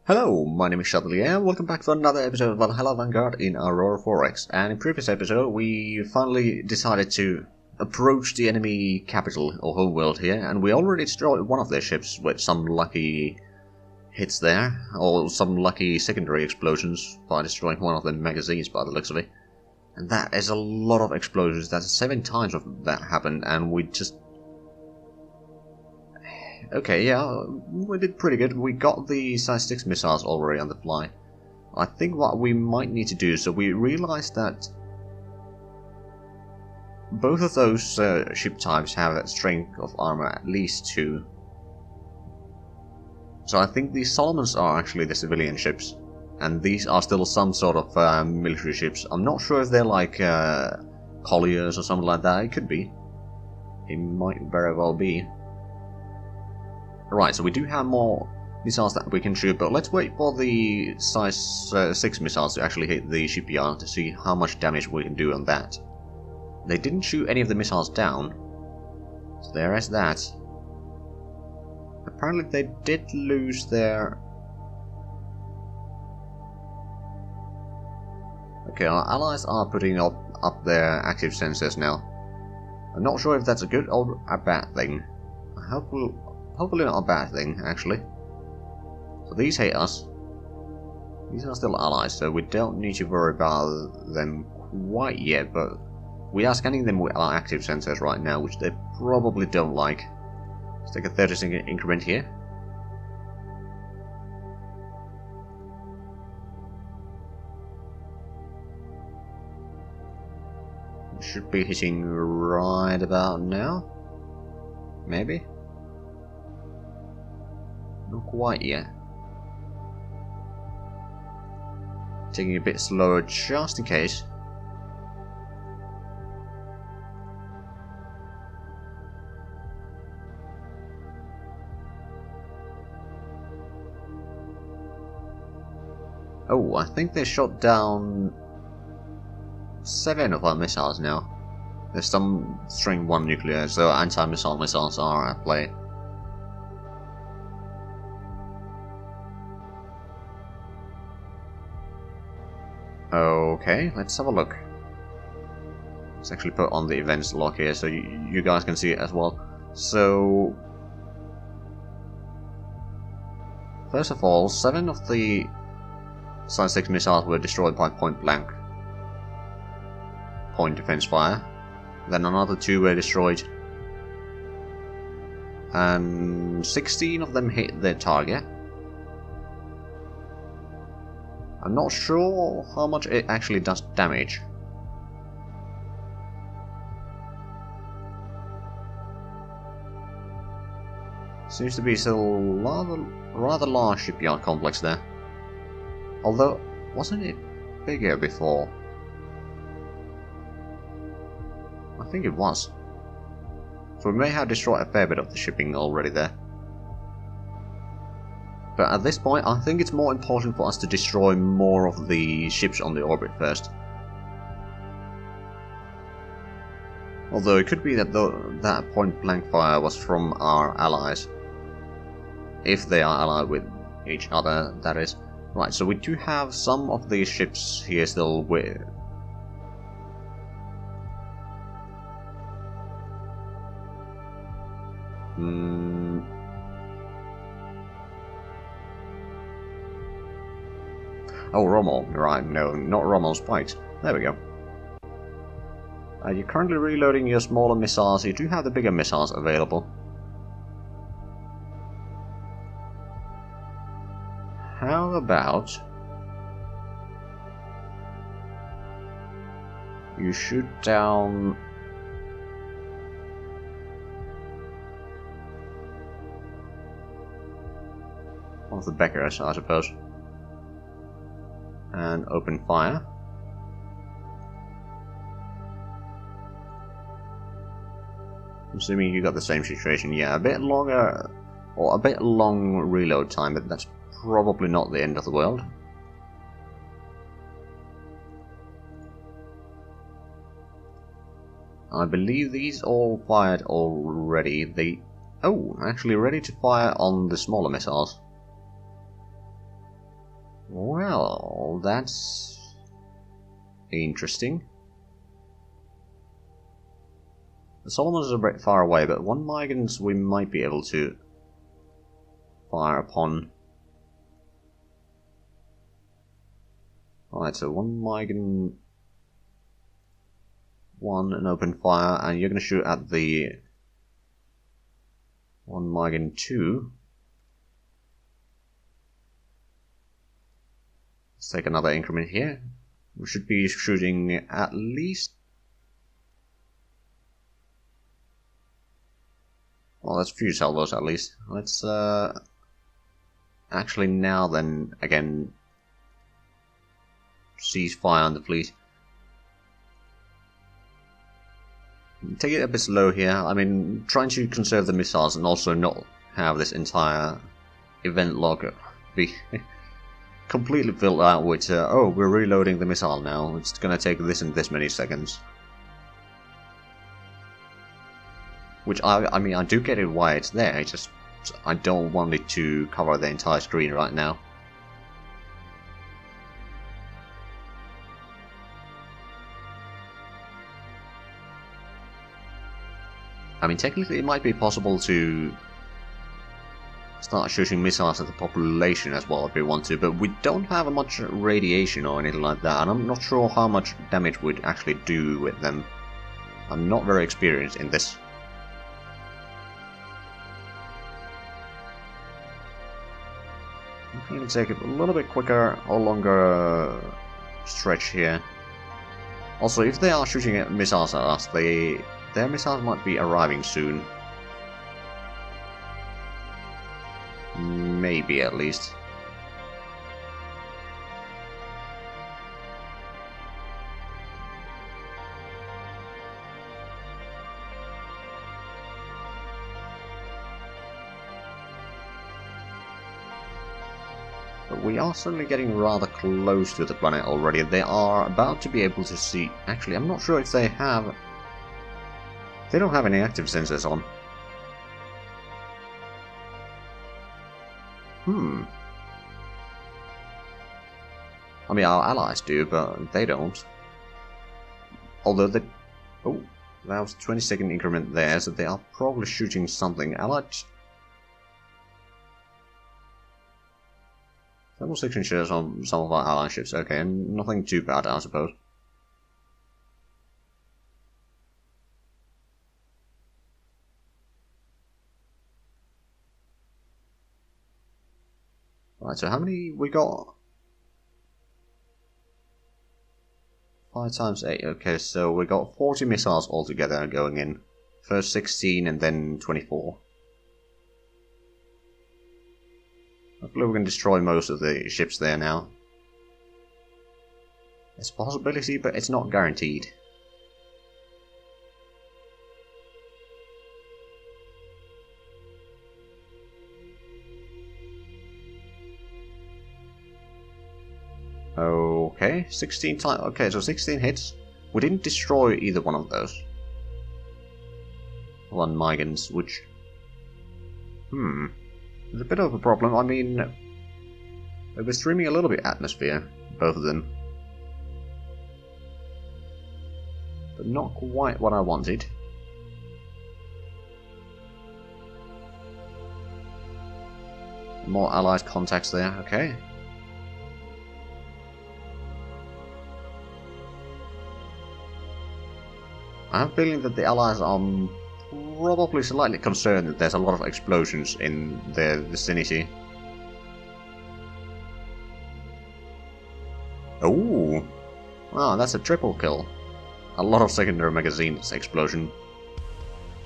Hello, my name is Zhatelier, welcome back to another episode of Valhalla Vanguard in Aurora 4X. And in previous episode we finally decided to approach the enemy capital or homeworld here, and we already destroyed one of their ships with some lucky hits there, or some lucky secondary explosions by destroying one of the magazines by the looks of it. And that is a lot of explosions. That's 7 times of that happened, and we just... Okay, yeah, we did pretty good. We got the size 6 missiles already on the fly. I think what we might need to do, so we realized that both of those ship types have a strength of armor at least 2. So I think the Solomons are actually the civilian ships, and these are still some sort of military ships. I'm not sure if they're like colliers or something like that. It could be. It might very well be. Right, so we do have more missiles that we can shoot, but let's wait for the size 6 missiles to actually hit the shipyard to see how much damage we can do on that. They didn't shoot any of the missiles down, so there is that. Apparently they did lose their... Okay, our allies are putting up their active sensors now. I'm not sure if that's a good or a bad thing. Hopefully not a bad thing, actually. So these hate us. These are still allies, so we don't need to worry about them quite yet, but we are scanning them with our active sensors right now, which they probably don't like. Let's take a 30-second increment here. We should be hitting right about now. Maybe? Not quite yet. Taking a bit slower just in case. Oh, I think they shot down 7 of our missiles now. There's some string 1 nuclear, so anti-missile missiles are at play. Okay, let's have a look. Let's actually put on the events log here so you guys can see it as well. So, first of all, 7 of the size 6 missiles were destroyed by point blank. Point defense fire. Then another 2 were destroyed. And 16 of them hit their target. I'm not sure how much it actually does damage. Seems to be still rather large shipyard complex there. Although, wasn't it bigger before? I think it was. So we may have destroyed a fair bit of the shipping already there. But at this point, I think it's more important for us to destroy more of the ships on the orbit first. Although it could be that that point-blank fire was from our allies. If they are allied with each other, that is. Right, so we do have some of these ships here still with... Oh, Rommel. Right, no, not Rommel's Spikes. There we go. You're currently reloading your smaller missiles. You do have the bigger missiles available. How about... you shoot down... one of the Beckers, I suppose. And open fire. I'm assuming you got the same situation. Yeah, a bit longer, or a bit long reload time, but that's probably not the end of the world. I believe these all fired already. Oh, actually ready to fire on the smaller missiles. Well, that's interesting. The Solomons is a bit far away, but one Migans we might be able to fire upon. Alright, so one Migan, one an open fire, and you're going to shoot at the one Migan 2. Let's take another increment here. We should be shooting at least... well, that's a few salvos at least. Let's actually now then again cease fire on the fleet. Take it a bit slow here. I mean, trying to conserve the missiles and also not have this entire event log be completely filled out with oh, we're reloading the missile now, it's gonna take this and this many seconds. Which I mean, I do get it why it's there, it's just I don't want it to cover the entire screen right now. I mean, technically it might be possible to start shooting missiles at the population as well if we want to, but we don't have much radiation or anything like that, and I'm not sure how much damage we'd actually do with them. I'm not very experienced in this. I'm going to take it a little bit quicker or longer stretch here. Also, if they are shooting at missiles at us, their missiles might be arriving soon. Maybe, at least. But we are certainly getting rather close to the planet already. They are about to be able to see... actually, I'm not sure if they have... they don't have any active sensors on. I mean, our allies do, but they don't. Although they... oh, that was a 20-second increment there, so they are probably shooting something. Allied... thermal signatures on some of our ally ships. Okay, nothing too bad, I suppose. Right, so how many we got? 5 times 8, okay, so we got 40 missiles altogether going in. First 16 and then 24. Hopefully we can destroy most of the ships there now. It's a possibility, but it's not guaranteed. Okay, 16 times. Okay, so 16 hits. We didn't destroy either one of those. One Migans, which... it's a bit of a problem. I mean, they were streaming a little bit atmosphere, both of them. But not quite what I wanted. More allied contacts there, okay. I have a feeling that the allies are probably slightly concerned that there's a lot of explosions in their vicinity. Oh, wow, that's a triple kill. A lot of secondary magazines explosion.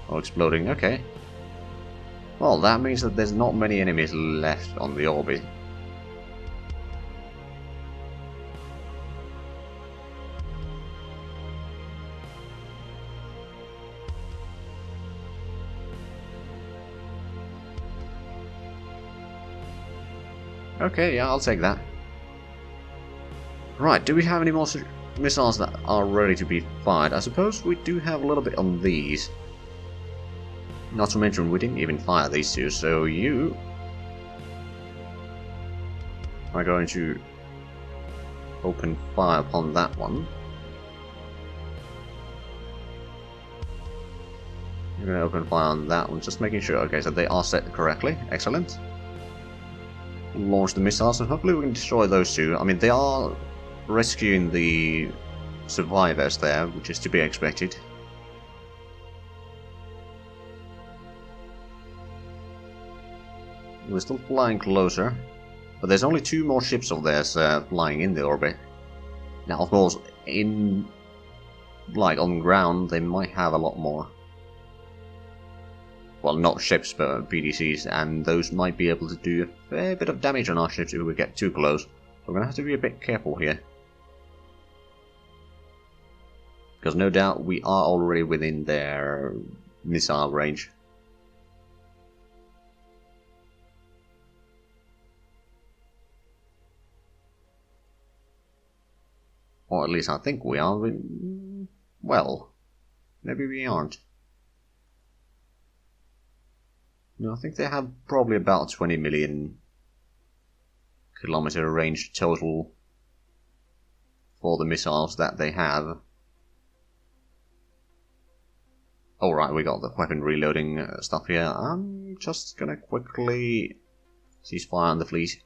Oh, exploding, okay. Well, that means that there's not many enemies left on the orbit. Okay, yeah, I'll take that. Right, do we have any more missiles that are ready to be fired? I suppose we do have a little bit on these. Not to mention, we didn't even fire these two, so you are going to open fire upon that one. You're going to open fire on that one, just making sure. Okay, so they are set correctly. Excellent. Launch the missiles, and hopefully we can destroy those two. I mean, they are rescuing the survivors there, which is to be expected. We're still flying closer, but there's only 2 more ships of theirs flying in the orbit. Now, of course, on ground, they might have a lot more. Well, not ships, but PDCs, and those might be able to do a fair bit of damage on our ships if we get too close. So we're going to have to be a bit careful here. Because no doubt we are already within their missile range. Or at least I think we are. Well, maybe we aren't. No, I think they have probably about 20 million kilometer range total for the missiles that they have. Alright, we got the weapon reloading stuff here. I'm just gonna quickly cease fire on the fleet.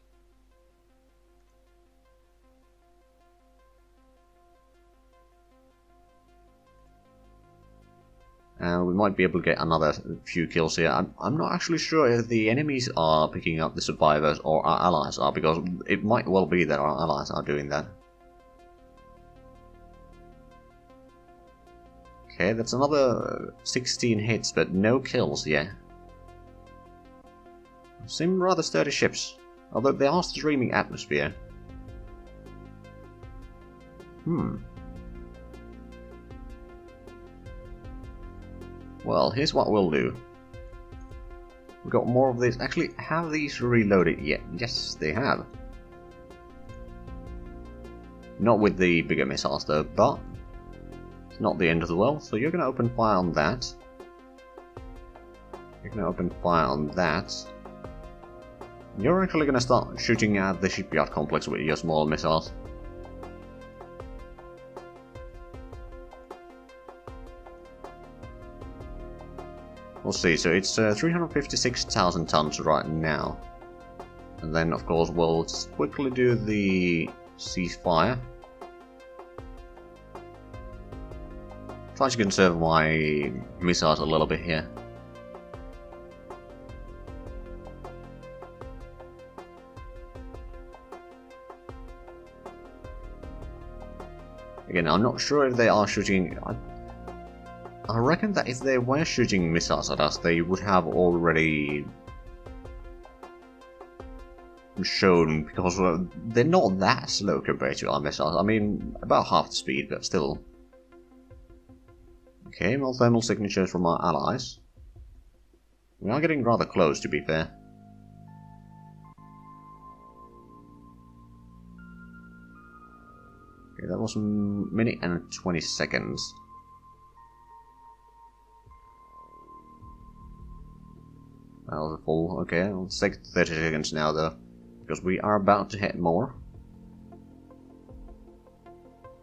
We might be able to get another few kills here. I'm not actually sure if the enemies are picking up the survivors or our allies are, because it might well be that our allies are doing that. Okay, that's another 16 hits, but no kills yet. Seem rather sturdy ships, although they are streaming atmosphere. Well, here's what we'll do. We've got more of these. Actually, have these reloaded yet? Yes, they have. Not with the bigger missiles though, but it's not the end of the world. So you're going to open fire on that. You're going to open fire on that. You're actually going to start shooting at the shipyard complex with your small missiles. We'll see, so it's 356,000 tons right now. And then, of course, we'll quickly do the ceasefire. Try to conserve my missiles a little bit here. Again, I'm not sure if they are shooting... I reckon that if they were shooting missiles at us, they would have already shown, because they're not that slow compared to our missiles. I mean, about half the speed, but still. Okay, more thermal signatures from our allies. We are getting rather close, to be fair. Okay, that was a minute and 20 seconds. That was a full. Okay, it'll take 30 seconds now though, because we are about to hit more.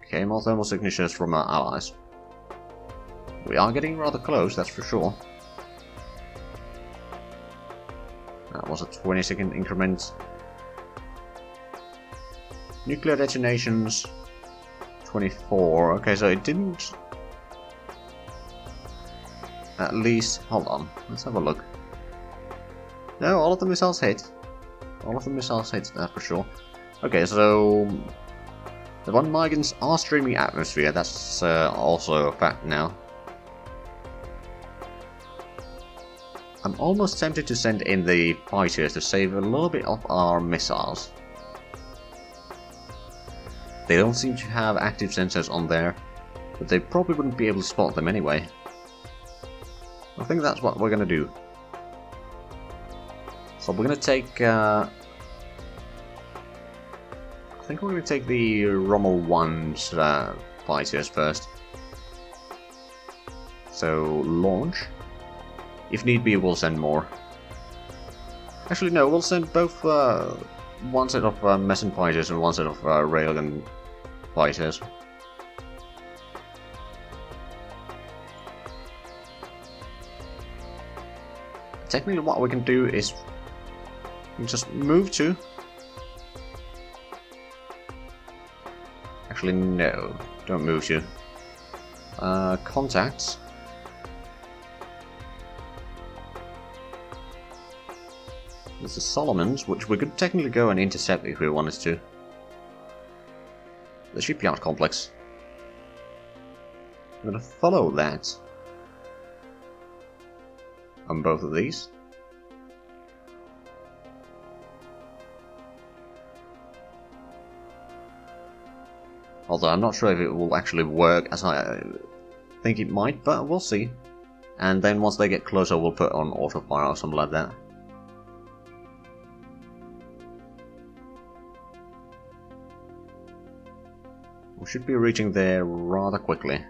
Okay, more thermal signatures from our allies. We are getting rather close, that's for sure. That was a 20-second increment. Nuclear detonations, 24. Okay, so it didn't... At least... Hold on, let's have a look. No, all of the missiles hit. All of the missiles hit, that's for sure. Okay, so... The Von Migens are streaming atmosphere, that's also a fact now. I'm almost tempted to send in the fighters to save a little bit of our missiles. They don't seem to have active sensors on there, but they probably wouldn't be able to spot them anyway. I think that's what we're gonna do. So we're gonna take... I think we're gonna take the Rommel 1's fighters first. So, launch. If need be, we'll send more. Actually, no, we'll send both one set of Messen fighters and one set of railgun fighters. Technically what we can do is just move to... Actually no, don't move to. Contacts. There's the Solomons, which we could technically go and intercept if we wanted to. The shipyard complex. I'm gonna follow that. On both of these. Although I'm not sure if it will actually work as I think it might, but we'll see. And then once they get closer we'll put on auto fire or something like that. We should be reaching there rather quickly.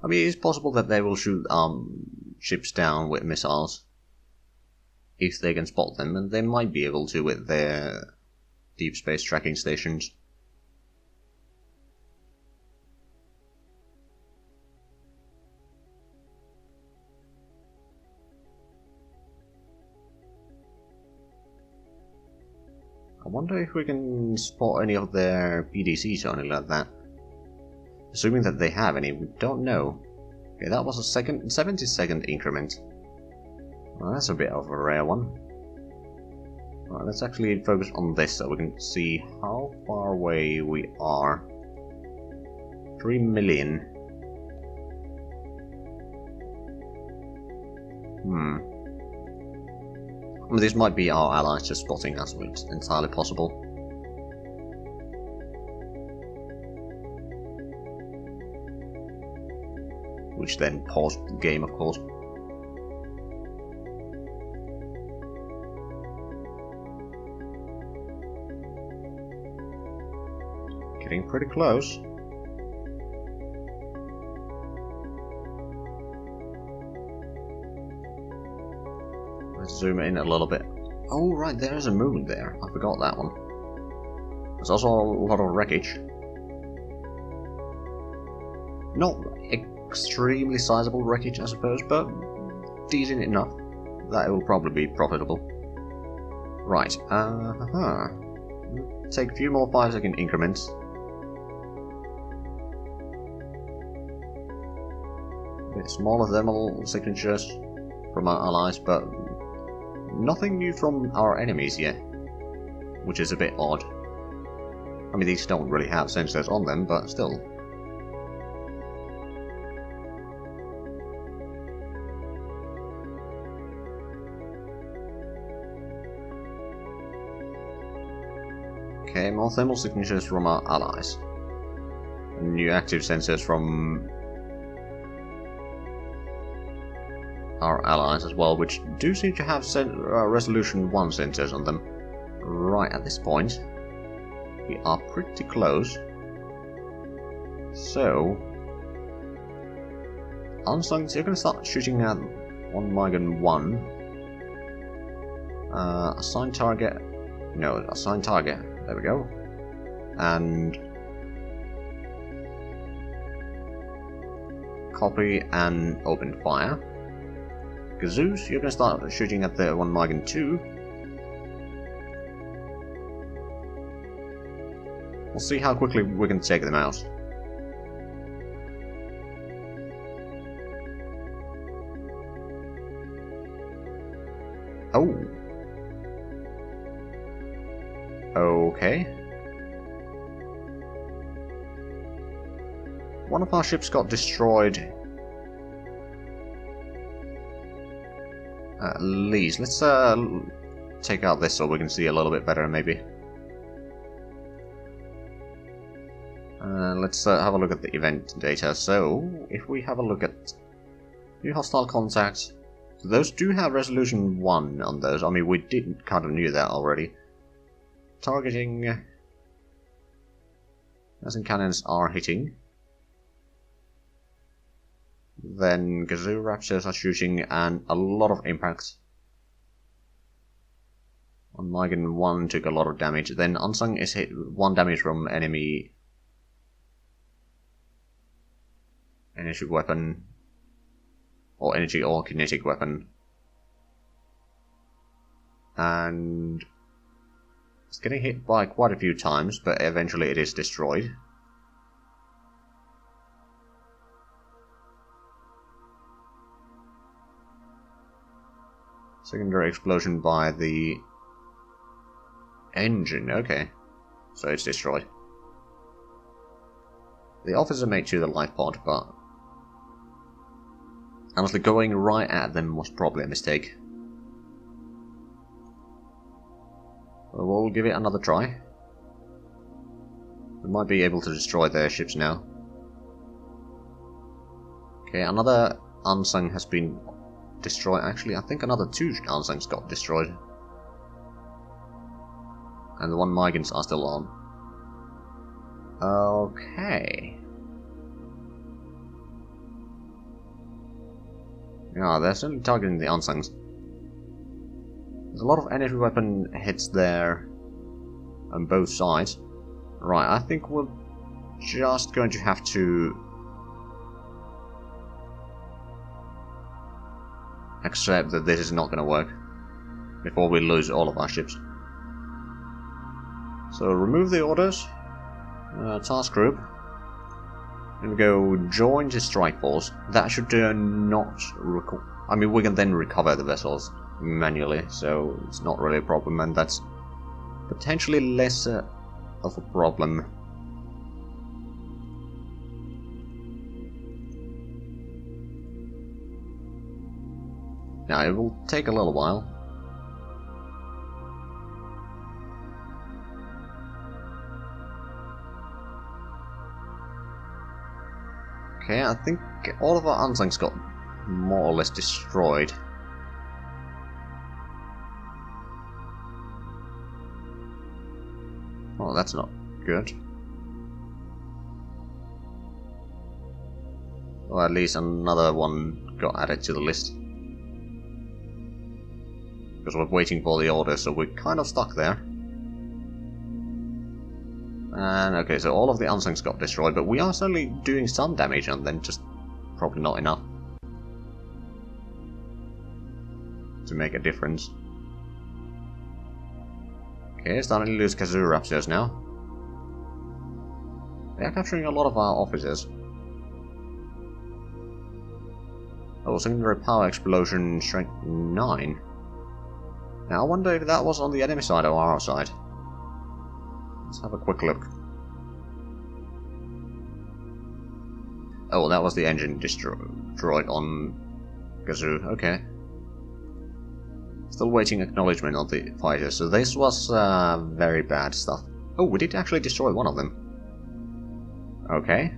I mean, it's possible that they will shoot ships down with missiles if they can spot them, and they might be able to with their deep space tracking stations. I wonder if we can spot any of their PDCs or anything like that. Assuming that they have any, we don't know. Okay, that was a 70-second increment. Well, that's a bit of a rare one. Right, let's actually focus on this so we can see how far away we are. 3 million. I mean, this might be our allies just spotting us, which is entirely possible. Which then paused the game, of course. Getting pretty close. Let's zoom in a little bit. Oh right, there is a moon there. I forgot that one. There's also a lot of wreckage. Not extremely sizable wreckage, I suppose, but decent enough that it will probably be profitable. Right, take a few more 5-second increments. A bit smaller thermal signatures from our allies, but nothing new from our enemies yet, which is a bit odd. I mean, these don't really have sensors on them, but still. Okay, more thermal signatures from our allies. And new active sensors from our allies as well, which do seem to have resolution 1 sensors on them. Right, at this point, we are pretty close. So, Unslung, you're going to start shooting at 1 Migan 1. Assign target. No, assign target. There we go. And copy and open fire. Gazoos, you're going to start shooting at the 1 Migan 2. We'll see how quickly we can take them out. Oh. Okay. One of our ships got destroyed. At least. Let's take out this so we can see a little bit better, maybe. Let's have a look at the event data. So, if we have a look at new hostile contacts, so those do have resolution 1 on those. I mean, we did kind of knew that already. Targeting As cannons are hitting. Then Gazoo Raptors are shooting and a lot of impact. On Migan 1 took a lot of damage. Then Unsung is hit 1 damage from enemy energy weapon. Or energy or kinetic weapon. And it's getting hit by quite a few times, but eventually it is destroyed. Secondary explosion by the engine, okay. So it's destroyed. The officer made to the life pod, but honestly going right at them was probably a mistake. We'll give it another try. We might be able to destroy their ships now. Okay, another Unsung has been destroyed. Actually, I think another 2 Unsungs got destroyed. And the 1 Migans are still on. Okay. Yeah, they're certainly targeting the Unsungs. There's a lot of energy weapon hits there on both sides. Right, I think we're just going to have to accept that this is not going to work before we lose all of our ships. So remove the orders, task group, and go join the strike force. That should not I mean, we can then recover the vessels manually, so it's not really a problem, and that's potentially less of a problem. Now, it will take a little while. Okay, I think all of our Unsungs got more or less destroyed. Oh, that's not good. Or at least another one got added to the list. Because we're waiting for the order, so we're kind of stuck there. And okay, so all of the Unsungs got destroyed, but we are certainly doing some damage on them, just probably not enough to make a difference. Okay, starting to lose Kazoo Raptors now. They are capturing a lot of our officers. Oh, secondary power explosion, strength 9. Now I wonder if that was on the enemy side or our side. Let's have a quick look. Oh, that was the engine destroyed on Gazoo, okay. Still waiting acknowledgement on the fighters, so this was very bad stuff. Oh, we did actually destroy one of them. Okay.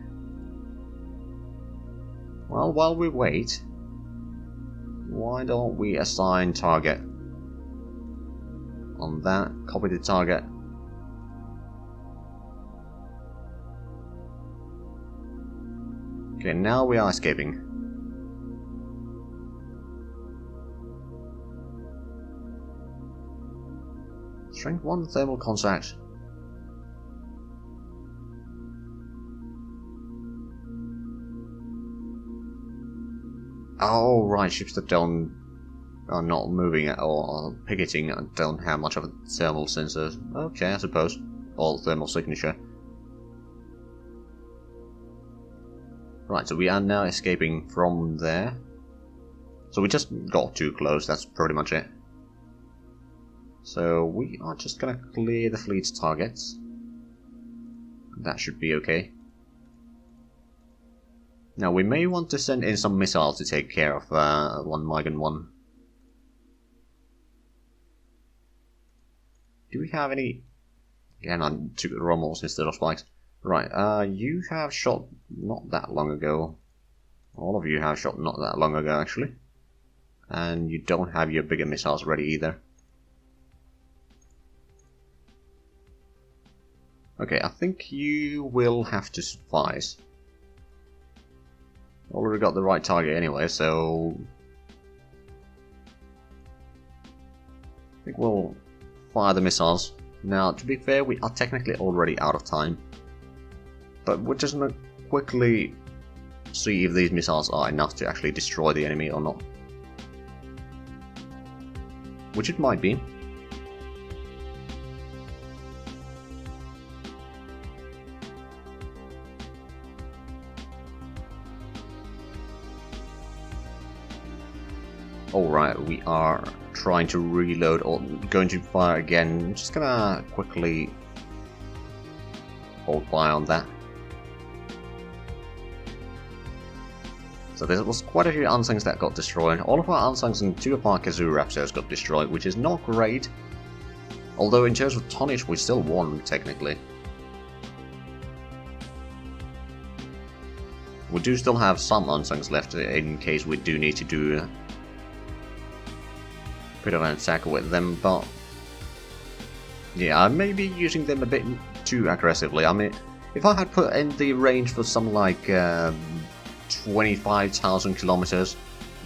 Well, while we wait, why don't we assign target on that, copy the target. Okay, now we are escaping. Strength 1 thermal contact. Oh, right, ships that are not moving at all, or picketing, don't have much of a thermal sensor. Okay, I suppose. Or thermal signature. Right, so we are now escaping from there. So we just got too close, that's pretty much it. So we are just gonna clear the fleet's targets. That should be okay. Now we may want to send in some missiles to take care of one Migan 1. Do we have any... Yeah, no, 2 Rommels instead of spikes. Right, you have shot not that long ago. All of you have shot not that long ago, actually. And you don't have your bigger missiles ready either. Okay, I think you will have to suffice. Already got the right target anyway, so I think we'll fire the missiles. Now, to be fair, we are technically already out of time, but we're just gonna quickly see if these missiles are enough to actually destroy the enemy or not. Which it might be. Alright, we are trying to reload or going to fire again. Just gonna quickly hold fire on that. So there was quite a few Unsungs that got destroyed. All of our Unsungs and 2 of our Kazoo Raptors got destroyed, which is not great. Although in terms of tonnage we still won, technically. We do still have some Unsungs left in case we do need to do a bit of an attack with them, but yeah, I may be using them a bit too aggressively. I mean, if I had put in the range for some like 25,000 kilometers,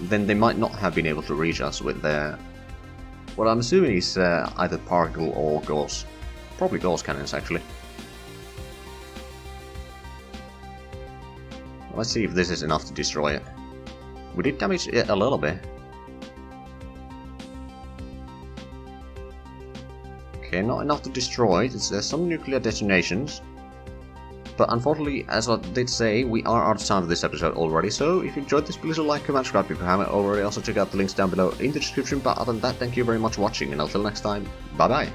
then they might not have been able to reach us with their, what I'm assuming is either particle or gauss, probably gauss cannons actually. Let's see if this is enough to destroy it. We did damage it a little bit. Okay, not enough to destroy it. There's some nuclear detonations. But unfortunately, as I did say, we are out of time for this episode already, so if you enjoyed this, please like, comment, subscribe if you haven't already. Also check out the links down below in the description, but other than that, thank you very much for watching, and until next time, bye bye!